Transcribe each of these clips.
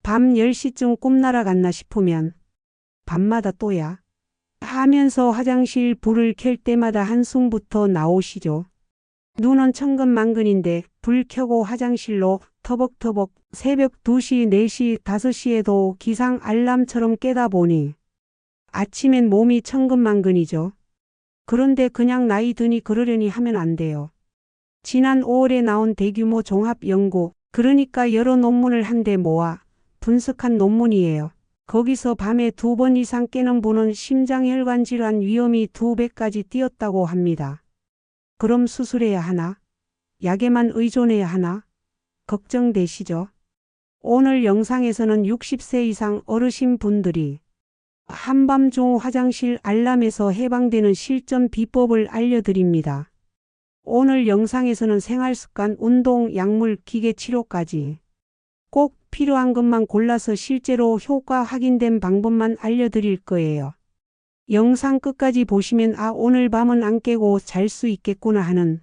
밤 10시쯤 꿈 날아갔나 싶으면 밤마다 또야 하면서 화장실 불을 켤 때마다 한숨부터 나오시죠. 눈은 천근만근인데 불 켜고 화장실로 터벅터벅 새벽 2시, 4시, 5시에도 기상 알람처럼 깨다 보니 아침엔 몸이 천근만근이죠. 그런데 그냥 나이 드니 그러려니 하면 안 돼요. 지난 5월에 나온 대규모 종합 연구, 그러니까 여러 논문을 한데 모아 분석한 논문이에요. 거기서 밤에 2번 이상 깨는 분은 심장혈관 질환 위험이 2배까지 뛰었다고 합니다. 그럼 수술해야 하나? 약에만 의존해야 하나? 걱정되시죠? 오늘 영상에서는 60세 이상 어르신 분들이 한밤중 화장실 알람에서 해방되는 실전 비법을 알려드립니다. 오늘 영상에서는 생활습관, 운동, 약물, 기계 치료까지 꼭 필요한 것만 골라서 실제로 효과 확인된 방법만 알려드릴 거예요. 영상 끝까지 보시면 오늘 밤은 안 깨고 잘 수 있겠구나 하는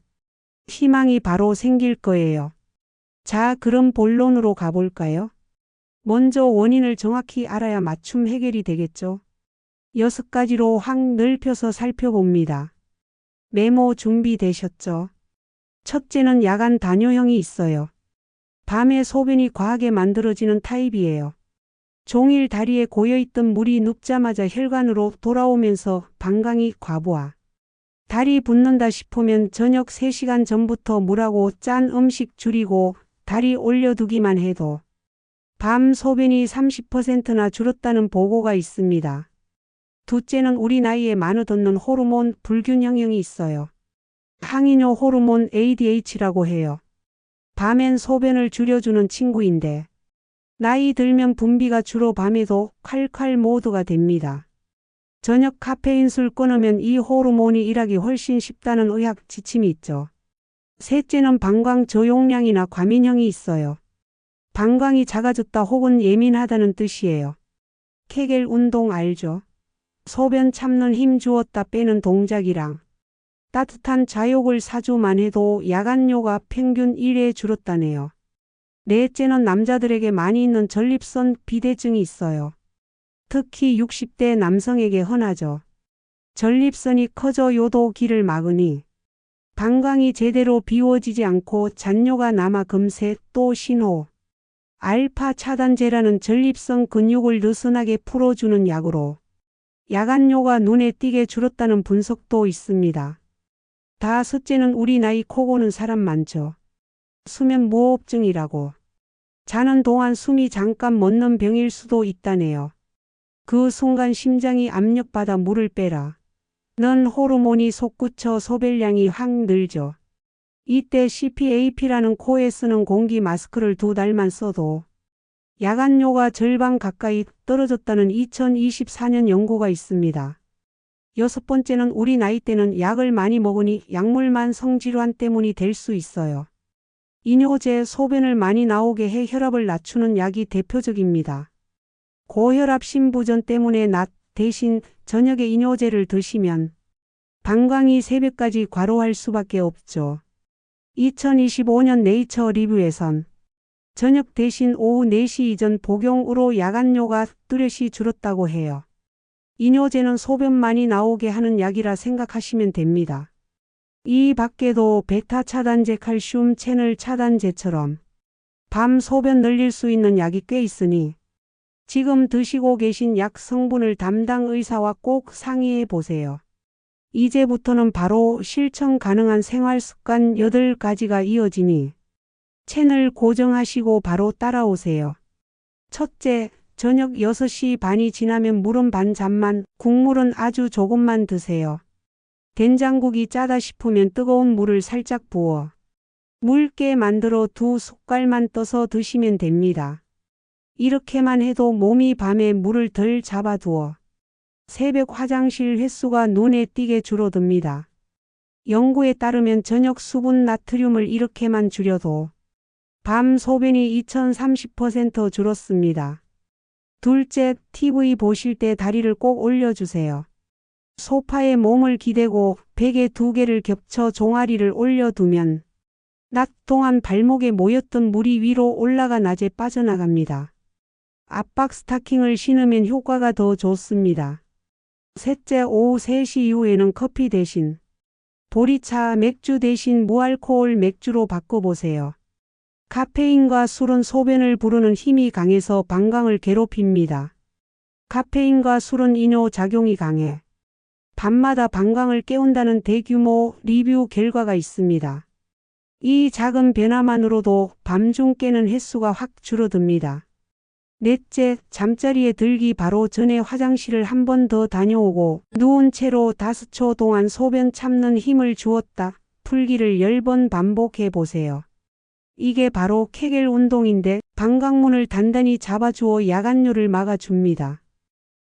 희망이 바로 생길 거예요. 자, 그럼 본론으로 가볼까요? 먼저 원인을 정확히 알아야 맞춤 해결이 되겠죠. 6가지로 확 넓혀서 살펴봅니다. 메모 준비되셨죠? 첫째는 야간 단뇨형이 있어요. 밤에 소변이 과하게 만들어지는 타입이에요. 종일 다리에 고여있던 물이 눕자마자 혈관으로 돌아오면서 방광이 과부하. 다리 붓는다 싶으면 저녁 3시간 전부터 물하고 짠 음식 줄이고 다리 올려두기만 해도 밤 소변이 30%나 줄었다는 보고가 있습니다. 둘째는 우리 나이에 많아듣는 호르몬 불균형이 있어요. 항이뇨 호르몬 ADH라고 해요. 밤엔 소변을 줄여주는 친구인데 나이 들면 분비가 주로 밤에도 콸콸 모드가 됩니다. 저녁 카페인 술 끊으면 이 호르몬이 일하기 훨씬 쉽다는 의학 지침이 있죠. 셋째는 방광 저용량이나 과민형이 있어요. 방광이 작아졌다 혹은 예민하다는 뜻이에요. 케겔 운동 알죠? 소변 참는 힘 주었다 빼는 동작이랑 따뜻한 좌욕을 4주만 해도 야간뇨가 평균 1회 줄었다네요. 넷째는 남자들에게 많이 있는 전립선 비대증이 있어요. 특히 60대 남성에게 흔하죠. 전립선이 커져 요도기를 막으니 방광이 제대로 비워지지 않고 잔뇨가 남아 금세 또 신호. 알파 차단제라는 전립선 근육을 느슨하게 풀어주는 약으로 야간뇨가 눈에 띄게 줄었다는 분석도 있습니다. 다섯째는 우리 나이 코 고는 사람 많죠. 수면 무호흡증이라고. 자는 동안 숨이 잠깐 멎는 병일 수도 있다네요. 그 순간 심장이 압력받아 물을 빼라 는 호르몬이 솟구쳐 소변량이 확 늘죠. 이때 CPAP라는 코에 쓰는 공기 마스크를 2달만 써도 야간뇨가 절반 가까이 떨어졌다는 2024년 연구가 있습니다. 6번째는 우리 나이 때는 약을 많이 먹으니 약물만 성질환 때문이 될 수 있어요. 이뇨제 소변을 많이 나오게 해 혈압을 낮추는 약이 대표적입니다. 고혈압 심부전 때문에 낮 대신 저녁에 이뇨제를 드시면 방광이 새벽까지 과로할 수밖에 없죠. 2025년 네이처 리뷰에선 저녁 대신 오후 4시 이전 복용으로 야간뇨가 뚜렷이 줄었다고 해요. 이뇨제는 소변 많이 나오게 하는 약이라 생각하시면 됩니다. 이 밖에도 베타 차단제, 칼슘 채널 차단제처럼 밤 소변 늘릴 수 있는 약이 꽤 있으니 지금 드시고 계신 약 성분을 담당 의사와 꼭 상의해 보세요. 이제부터는 바로 실천 가능한 생활습관 8가지가 이어지니 채널 고정하시고 바로 따라오세요. 첫째, 저녁 6시 반이 지나면 물은 반 잔만, 국물은 아주 조금만 드세요. 된장국이 짜다 싶으면 뜨거운 물을 살짝 부어 묽게 만들어 2숟갈만 떠서 드시면 됩니다. 이렇게만 해도 몸이 밤에 물을 덜 잡아두어 새벽 화장실 횟수가 눈에 띄게 줄어듭니다. 연구에 따르면 저녁 수분 나트륨을 이렇게만 줄여도 밤 소변이 2030% 줄었습니다. 둘째, TV 보실 때 다리를 꼭 올려주세요. 소파에 몸을 기대고 베개 2개를 겹쳐 종아리를 올려두면 낮 동안 발목에 모였던 물이 위로 올라가 낮에 빠져나갑니다. 압박 스타킹을 신으면 효과가 더 좋습니다. 셋째, 오후 3시 이후에는 커피 대신 보리차, 맥주 대신 무알코올 맥주로 바꿔보세요. 카페인과 술은 소변을 부르는 힘이 강해서 방광을 괴롭힙니다. 카페인과 술은 이뇨 작용이 강해 밤마다 방광을 깨운다는 대규모 리뷰 결과가 있습니다. 이 작은 변화만으로도 밤중 깨는 횟수가 확 줄어듭니다. 넷째, 잠자리에 들기 바로 전에 화장실을 한 번 더 다녀오고 누운 채로 5초 동안 소변 참는 힘을 주었다 풀기를 10번 반복해 보세요. 이게 바로 케겔 운동인데 방광문을 단단히 잡아주어 야간뇨를 막아줍니다.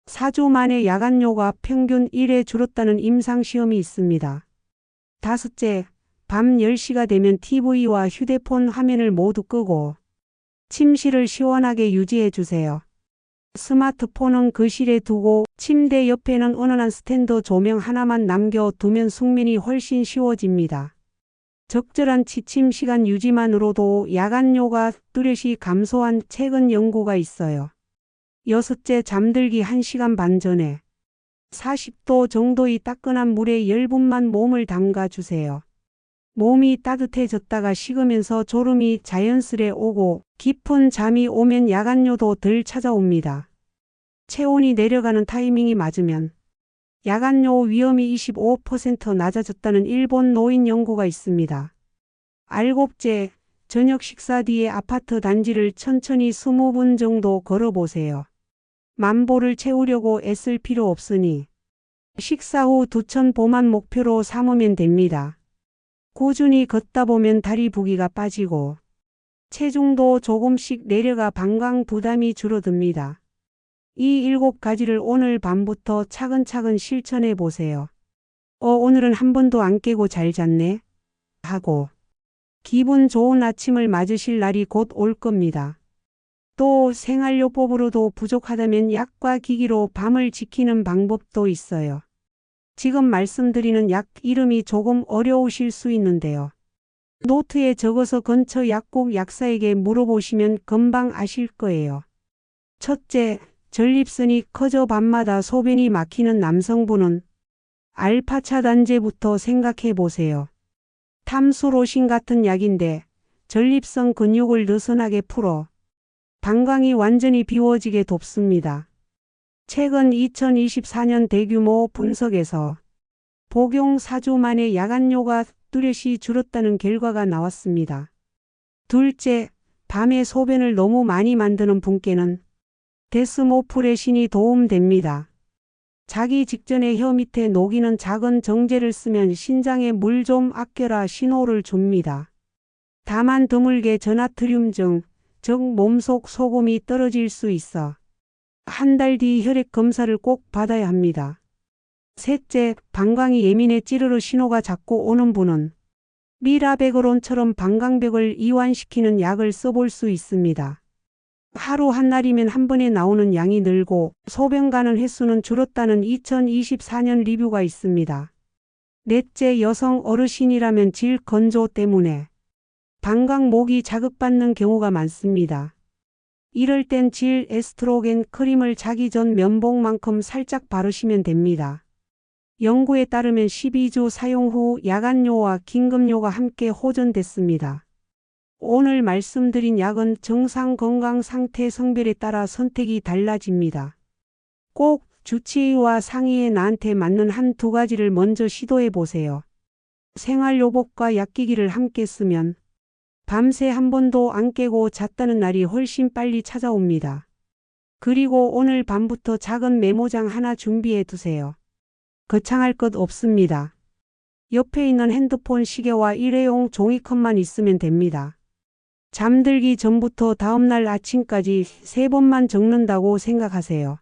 4주 만에 야간뇨가 평균 1회 줄었다는 임상시험이 있습니다. 다섯째, 밤 10시가 되면 TV와 휴대폰 화면을 모두 끄고 침실을 시원하게 유지해 주세요. 스마트폰은 거실에 두고 침대 옆에는 은은한 스탠드 조명 하나만 남겨두면 숙면이 훨씬 쉬워집니다. 적절한 취침 시간 유지만으로도 야간뇨가 뚜렷이 감소한 최근 연구가 있어요. 여섯째, 잠들기 1시간 반 전에 40도 정도의 따끈한 물에 10분만 몸을 담가 주세요. 몸이 따뜻해졌다가 식으면서 졸음이 자연스레 오고 깊은 잠이 오면 야간뇨도 덜 찾아옵니다. 체온이 내려가는 타이밍이 맞으면 야간뇨 위험이 25% 낮아졌다는 일본 노인 연구가 있습니다. 일곱째, 저녁 식사 뒤에 아파트 단지를 천천히 20분 정도 걸어보세요. 만보를 채우려고 애쓸 필요 없으니 식사 후 2000보만 목표로 삼으면 됩니다. 꾸준히 걷다 보면 다리 부기가 빠지고 체중도 조금씩 내려가 방광 부담이 줄어듭니다. 이 7가지를 오늘 밤부터 차근차근 실천해 보세요. 오늘은 한 번도 안 깨고 잘 잤네 하고 기분 좋은 아침을 맞으실 날이 곧 올 겁니다. 또 생활요법으로도 부족하다면 약과 기기로 밤을 지키는 방법도 있어요. 지금 말씀드리는 약 이름이 조금 어려우실 수 있는데요. 노트에 적어서 근처 약국 약사에게 물어보시면 금방 아실 거예요. 첫째, 전립선이 커져 밤마다 소변이 막히는 남성분은 알파차단제부터 생각해 보세요. 탐수로신 같은 약인데 전립선 근육을 느슨하게 풀어 방광이 완전히 비워지게 돕습니다. 최근 2024년 대규모 분석에서 복용 4주 만에 야간뇨가 뚜렷이 줄었다는 결과가 나왔습니다. 둘째, 밤에 소변을 너무 많이 만드는 분께는 데스모프레신이 도움됩니다. 자기 직전에 혀 밑에 녹이는 작은 정제를 쓰면 신장에 물 좀 아껴라 신호를 줍니다. 다만 드물게 저나트륨증, 즉 몸속 소금이 떨어질 수 있어 한 달 뒤 혈액 검사를 꼭 받아야 합니다. 셋째, 방광이 예민해 찌르르 신호가 자꾸 오는 분은 미라베그론처럼 방광벽을 이완시키는 약을 써볼 수 있습니다. 하루 한 날이면 한 번에 나오는 양이 늘고 소변 가는 횟수는 줄었다는 2024년 리뷰가 있습니다. 넷째, 여성 어르신이라면 질 건조 때문에 방광목이 자극받는 경우가 많습니다. 이럴 땐 질 에스트로겐 크림을 자기 전 면봉만큼 살짝 바르시면 됩니다. 연구에 따르면 12주 사용 후 야간뇨와 긴급뇨가 함께 호전됐습니다. 오늘 말씀드린 약은 정상 건강 상태 성별에 따라 선택이 달라집니다. 꼭 주치의와 상의해 나한테 맞는 한 두 가지를 먼저 시도해 보세요. 생활요법과 약기기를 함께 쓰면 밤새 한 번도 안 깨고 잤다는 날이 훨씬 빨리 찾아옵니다. 그리고 오늘 밤부터 작은 메모장 하나 준비해 두세요. 거창할 것 없습니다. 옆에 있는 핸드폰 시계와 일회용 종이컵만 있으면 됩니다. 잠들기 전부터 다음날 아침까지 3번만 적는다고 생각하세요.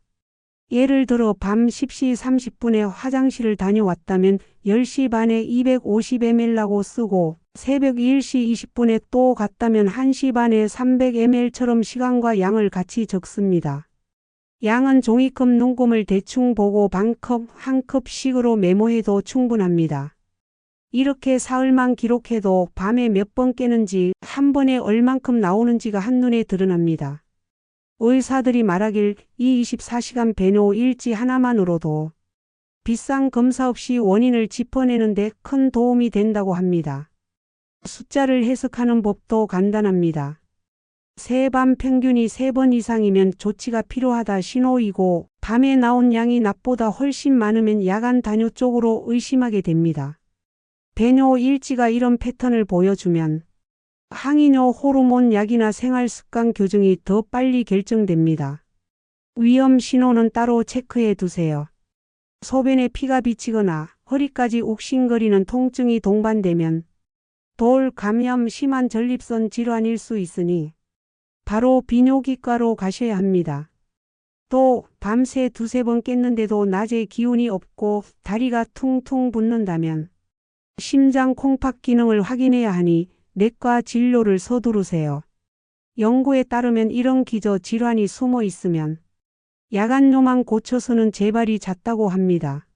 예를 들어 밤 10시 30분에 화장실을 다녀왔다면 10시 반에 250ml라고 쓰고 새벽 1시 20분에 또 갔다면 1시 반에 300ml처럼 시간과 양을 같이 적습니다. 양은 종이컵 눈금을 대충 보고 반컵, 한 컵씩으로 메모해도 충분합니다. 이렇게 사흘만 기록해도 밤에 몇 번 깨는지 한 번에 얼만큼 나오는지가 한눈에 드러납니다. 의사들이 말하길 이 24시간 배뇨 일지 하나만으로도 비싼 검사 없이 원인을 짚어내는 데 큰 도움이 된다고 합니다. 숫자를 해석하는 법도 간단합니다. 새밤 평균이 3번 이상이면 조치가 필요하다 신호이고 밤에 나온 양이 낮보다 훨씬 많으면 야간 단뇨 쪽으로 의심하게 됩니다. 배뇨 일지가 이런 패턴을 보여주면 항이뇨 호르몬 약이나 생활습관 교정이 더 빨리 결정됩니다. 위험 신호는 따로 체크해 두세요. 소변에 피가 비치거나 허리까지 욱신거리는 통증이 동반되면 돌 감염 심한 전립선 질환일 수 있으니 바로 비뇨기과로 가셔야 합니다. 또 밤새 2-3번 깼는데도 낮에 기운이 없고 다리가 퉁퉁 붓는다면 심장 콩팥 기능을 확인해야 하니 내과 진료를 서두르세요. 연구에 따르면 이런 기저 질환이 숨어 있으면 야간뇨만 고쳐서는 재발이 잦다고 합니다.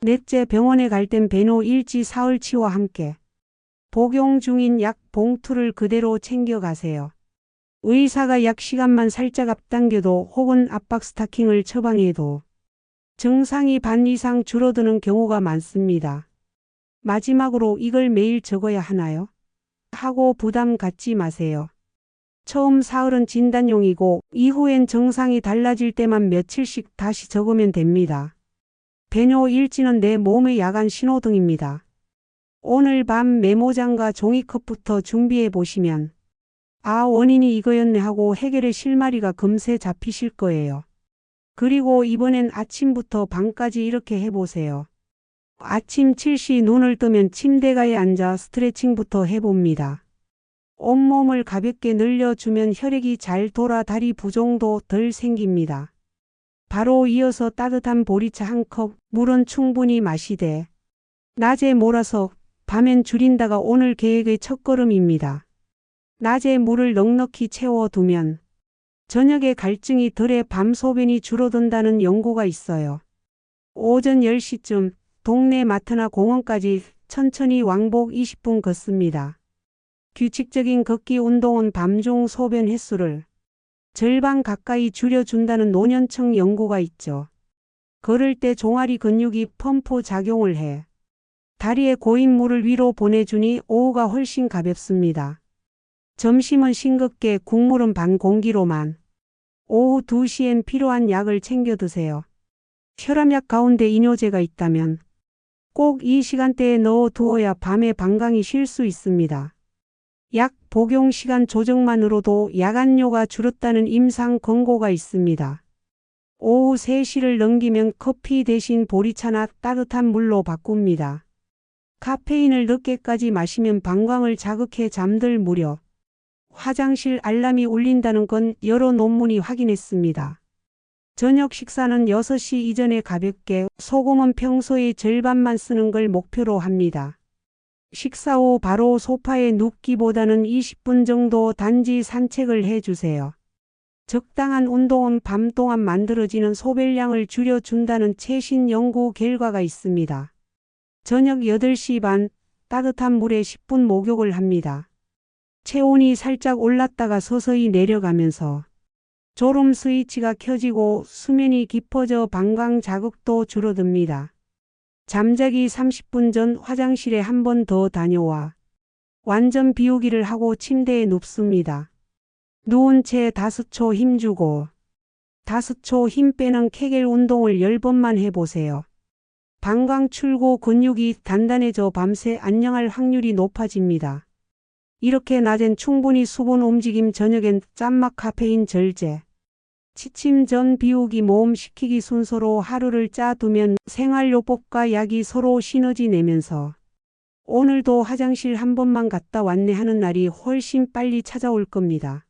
넷째 병원에 갈 땐 배뇨 일지 사흘치와 함께 복용 중인 약 봉투를 그대로 챙겨가세요. 의사가 약 시간만 살짝 앞당겨도 혹은 압박 스타킹을 처방해도 증상이 반 이상 줄어드는 경우가 많습니다. 마지막으로 이걸 매일 적어야 하나요? 하고 부담 갖지 마세요. 처음 사흘은 진단용이고 이후엔 증상이 달라질 때만 며칠씩 다시 적으면 됩니다. 배뇨 일지는 내 몸의 야간 신호등입니다. 오늘 밤 메모장과 종이컵부터 준비해 보시면 원인이 이거였네 하고 해결의 실마리가 금세 잡히실 거예요. 그리고 이번엔 아침부터 밤까지 이렇게 해보세요. 아침 7시 눈을 뜨면 침대가에 앉아 스트레칭부터 해봅니다. 온몸을 가볍게 늘려주면 혈액이 잘 돌아 다리 부종도 덜 생깁니다. 바로 이어서 따뜻한 보리차 1컵, 물은 충분히 마시되 낮에 몰아서 밤엔 줄인다가 오늘 계획의 첫걸음입니다. 낮에 물을 넉넉히 채워두면 저녁에 갈증이 덜해 밤 소변이 줄어든다는 연구가 있어요. 오전 10시쯤 동네 마트나 공원까지 천천히 왕복 20분 걷습니다. 규칙적인 걷기 운동은 밤중 소변 횟수를 절반 가까이 줄여준다는 노년층 연구가 있죠. 걸을 때 종아리 근육이 펌프 작용을 해 다리에 고인 물을 위로 보내주니 오후가 훨씬 가볍습니다. 점심은 싱겁게 국물은 반 공기로만. 오후 2시엔 필요한 약을 챙겨 드세요. 혈압약 가운데 이뇨제가 있다면 꼭 이 시간대에 넣어 두어야 밤에 방광이 쉴 수 있습니다. 약 복용 시간 조정만으로도 야간뇨가 줄었다는 임상 권고가 있습니다. 오후 3시를 넘기면 커피 대신 보리차나 따뜻한 물로 바꿉니다. 카페인을 늦게까지 마시면 방광을 자극해 잠들 무렵 화장실 알람이 울린다는 건 여러 논문이 확인했습니다. 저녁 식사는 6시 이전에 가볍게, 소금은 평소의 절반만 쓰는 걸 목표로 합니다. 식사 후 바로 소파에 눕기보다는 20분 정도 단지 산책을 해주세요. 적당한 운동은 밤 동안 만들어지는 소변량을 줄여준다는 최신 연구 결과가 있습니다. 저녁 8시 반, 따뜻한 물에 10분 목욕을 합니다. 체온이 살짝 올랐다가 서서히 내려가면서 졸음 스위치가 켜지고 수면이 깊어져 방광 자극도 줄어듭니다. 잠자기 30분 전 화장실에 한 번 더 다녀와 완전 비우기를 하고 침대에 눕습니다. 누운 채 5초 힘주고 5초 힘 빼는 케겔 운동을 10번만 해보세요. 방광 출구 근육이 단단해져 밤새 안녕할 확률이 높아집니다. 이렇게 낮엔 충분히 수분 움직임, 저녁엔 짠맛 카페인 절제, 취침 전 비우기, 모음 시키기 순서로 하루를 짜두면 생활요법과 약이 서로 시너지 내면서 오늘도 화장실 한 번만 갔다 왔네 하는 날이 훨씬 빨리 찾아올 겁니다.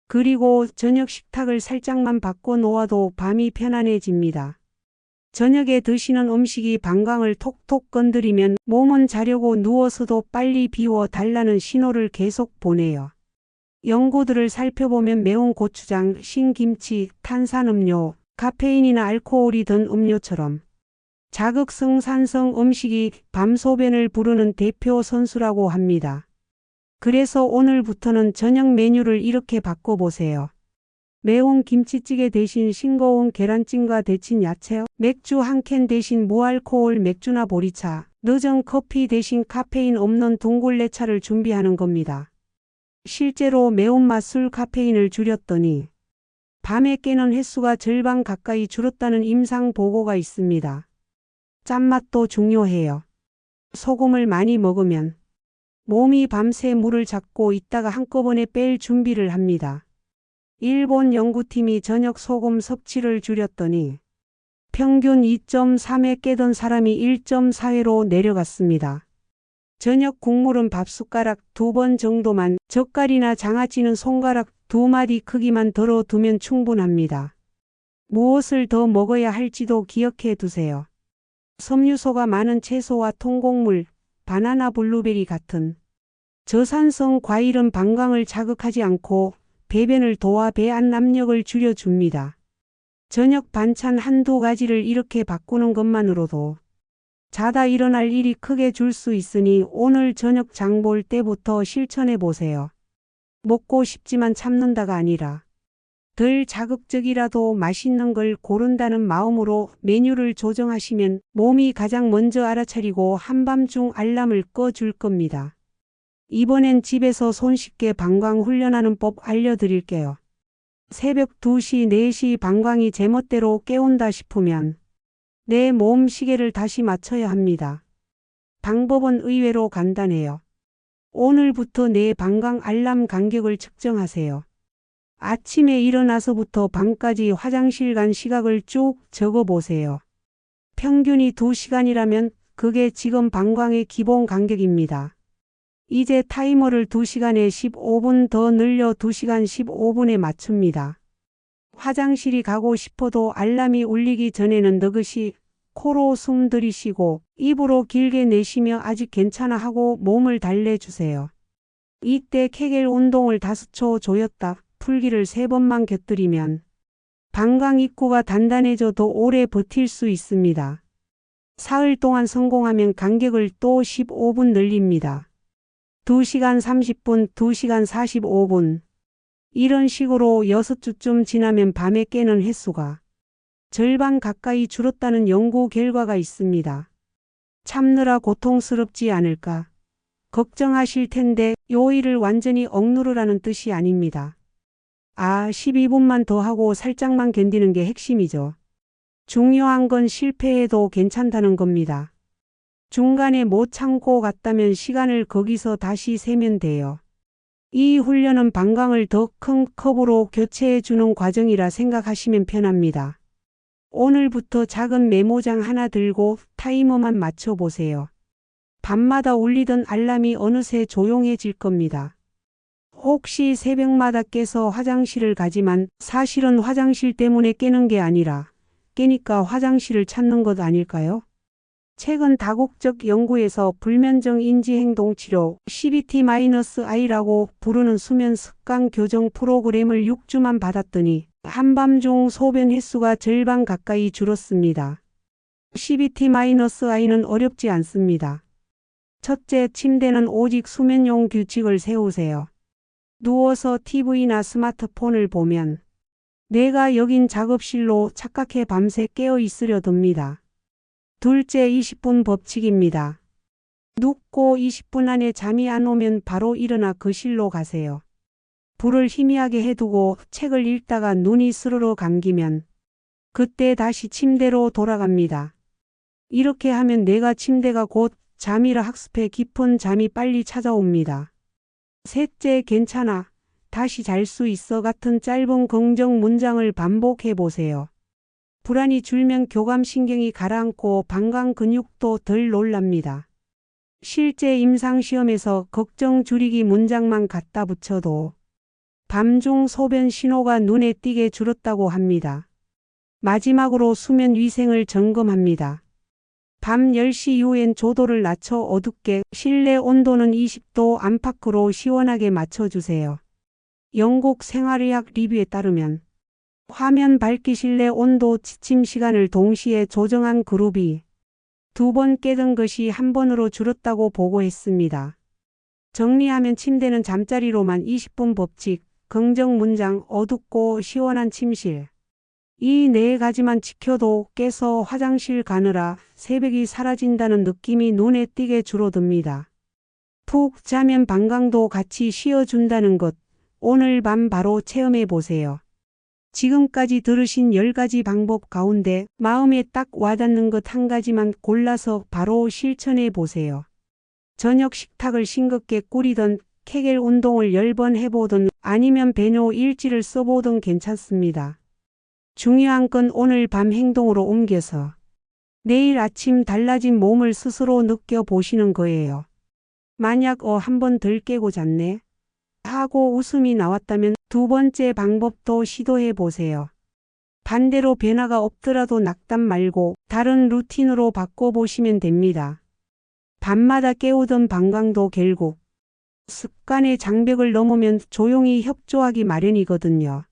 그리고 저녁 식탁을 살짝만 바꿔 놓아도 밤이 편안해집니다. 저녁에 드시는 음식이 방광을 톡톡 건드리면 몸은 자려고 누워서도 빨리 비워 달라는 신호를 계속 보내요. 연구들을 살펴보면 매운 고추장, 신김치, 탄산음료, 카페인이나 알코올이 든 음료처럼 자극성 산성 음식이 밤소변을 부르는 대표 선수라고 합니다. 그래서 오늘부터는 저녁 메뉴를 이렇게 바꿔보세요. 매운 김치찌개 대신 싱거운 계란찜과 데친 야채, 맥주 한 캔 대신 무알코올 맥주나 보리차, 늦은 커피 대신 카페인 없는 둥글레차를 준비하는 겁니다. 실제로 매운맛 술 카페인을 줄였더니 밤에 깨는 횟수가 절반 가까이 줄었다는 임상 보고가 있습니다. 짠맛도 중요해요. 소금을 많이 먹으면 몸이 밤새 물을 잡고 있다가 한꺼번에 뺄 준비를 합니다. 일본 연구팀이 저녁 소금 섭취를 줄였더니 평균 2.3회 깨던 사람이 1.4회로 내려갔습니다. 저녁 국물은 밥숟가락 2번 정도만, 젓갈이나 장아찌는 손가락 2마디 크기만 덜어두면 충분합니다. 무엇을 더 먹어야 할지도 기억해 두세요. 섬유소가 많은 채소와 통곡물, 바나나 블루베리 같은 저산성 과일은 방광을 자극하지 않고 배변을 도와 배안 압력을 줄여줍니다. 저녁 반찬 한두 가지를 이렇게 바꾸는 것만으로도 자다 일어날 일이 크게 줄 수 있으니 오늘 저녁 장 볼 때부터 실천해 보세요. 먹고 싶지만 참는다가 아니라 덜 자극적이라도 맛있는 걸 고른다는 마음으로 메뉴를 조정하시면 몸이 가장 먼저 알아차리고 한밤중 알람을 꺼줄 겁니다. 이번엔 집에서 손쉽게 방광 훈련하는 법 알려드릴게요. 새벽 2시, 4시 방광이 제멋대로 깨운다 싶으면 내 몸 시계를 다시 맞춰야 합니다. 방법은 의외로 간단해요. 오늘부터 내 방광 알람 간격을 측정하세요. 아침에 일어나서부터 밤까지 화장실 간 시각을 쭉 적어보세요. 평균이 2시간이라면 그게 지금 방광의 기본 간격입니다. 이제 타이머를 2시간에 15분 더 늘려 2시간 15분에 맞춥니다. 화장실이 가고 싶어도 알람이 울리기 전에는 너긋이 코로 숨 들이쉬고 입으로 길게 내쉬며 아직 괜찮아 하고 몸을 달래주세요. 이때 케겔 운동을 5초 조였다 풀기를 3번만 곁들이면 방광 입구가 단단해져 더 오래 버틸 수 있습니다. 사흘 동안 성공하면 간격을 또 15분 늘립니다. 2시간 30분, 2시간 45분. 이런 식으로 6주쯤 지나면 밤에 깨는 횟수가 절반 가까이 줄었다는 연구 결과가 있습니다. 참느라 고통스럽지 않을까 걱정하실 텐데 요 일을 완전히 억누르라는 뜻이 아닙니다. 12분만 더 하고 살짝만 견디는 게 핵심이죠. 중요한 건 실패해도 괜찮다는 겁니다. 중간에 못 참고 갔다면 시간을 거기서 다시 세면 돼요. 이 훈련은 방광을 더 큰 컵으로 교체해 주는 과정이라 생각하시면 편합니다. 오늘부터 작은 메모장 하나 들고 타이머만 맞춰보세요. 밤마다 울리던 알람이 어느새 조용해질 겁니다. 혹시 새벽마다 깨서 화장실을 가지만 사실은 화장실 때문에 깨는 게 아니라 깨니까 화장실을 찾는 것 아닐까요? 최근 다국적 연구에서 불면증 인지행동치료 CBT-I라고 부르는 수면 습관 교정 프로그램을 6주만 받았더니 한밤중 소변 횟수가 절반 가까이 줄었습니다. CBT-I는 어렵지 않습니다. 첫째, 침대는 오직 수면용 규칙을 세우세요. 누워서 TV나 스마트폰을 보면 내가 여긴 작업실로 착각해 밤새 깨어 있으려 듭니다. 둘째, 20분 법칙입니다. 눕고 20분 안에 잠이 안 오면 바로 일어나 거실로 가세요. 불을 희미하게 해두고 책을 읽다가 눈이 스르르 감기면 그때 다시 침대로 돌아갑니다. 이렇게 하면 내가 침대가 곧 잠이라 학습해 깊은 잠이 빨리 찾아옵니다. 셋째, 괜찮아, 다시 잘 수 있어 같은 짧은 긍정 문장을 반복해 보세요. 불안이 줄면 교감신경이 가라앉고 방광 근육도 덜 놀랍니다. 실제 임상시험에서 걱정 줄이기 문장만 갖다 붙여도 밤중 소변 신호가 눈에 띄게 줄었다고 합니다. 마지막으로 수면 위생을 점검합니다. 밤 10시 이후엔 조도를 낮춰 어둡게, 실내 온도는 20도 안팎으로 시원하게 맞춰주세요. 영국 생활의학 리뷰에 따르면 화면 밝기, 실내 온도, 취침 시간을 동시에 조정한 그룹이 2번 깨던 것이 1번으로 줄었다고 보고했습니다. 정리하면 침대는 잠자리로만 20분 법칙, 긍정 문장, 어둡고 시원한 침실. 이 네 가지만 지켜도 깨서 화장실 가느라 새벽이 사라진다는 느낌이 눈에 띄게 줄어듭니다. 푹 자면 방광도 같이 쉬어준다는 것, 오늘 밤 바로 체험해 보세요. 지금까지 들으신 10가지 방법 가운데 마음에 딱 와닿는 것 한 가지만 골라서 바로 실천해 보세요. 저녁 식탁을 싱겁게 꾸리던 케겔 운동을 10번 해보든 아니면 배뇨 일지를 써보든 괜찮습니다. 중요한 건 오늘 밤 행동으로 옮겨서 내일 아침 달라진 몸을 스스로 느껴보시는 거예요. 만약 한 번 덜 깨고 잤네 하고 웃음이 나왔다면 두 번째 방법도 시도해 보세요. 반대로 변화가 없더라도 낙담 말고 다른 루틴으로 바꿔보시면 됩니다. 밤마다 깨우던 방광도 결국 습관의 장벽을 넘으면 조용히 협조하기 마련이거든요.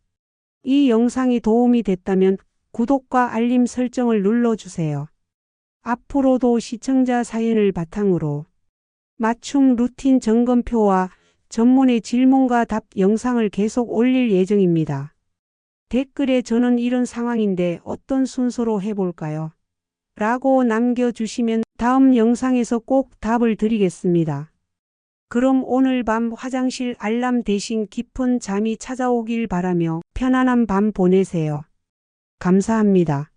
이 영상이 도움이 됐다면 구독과 알림 설정을 눌러주세요. 앞으로도 시청자 사연을 바탕으로 맞춤 루틴 점검표와 전문의 질문과 답 영상을 계속 올릴 예정입니다. 댓글에 저는 이런 상황인데 어떤 순서로 해볼까요? 라고 남겨주시면 다음 영상에서 꼭 답을 드리겠습니다. 그럼 오늘 밤 화장실 알람 대신 깊은 잠이 찾아오길 바라며 편안한 밤 보내세요. 감사합니다.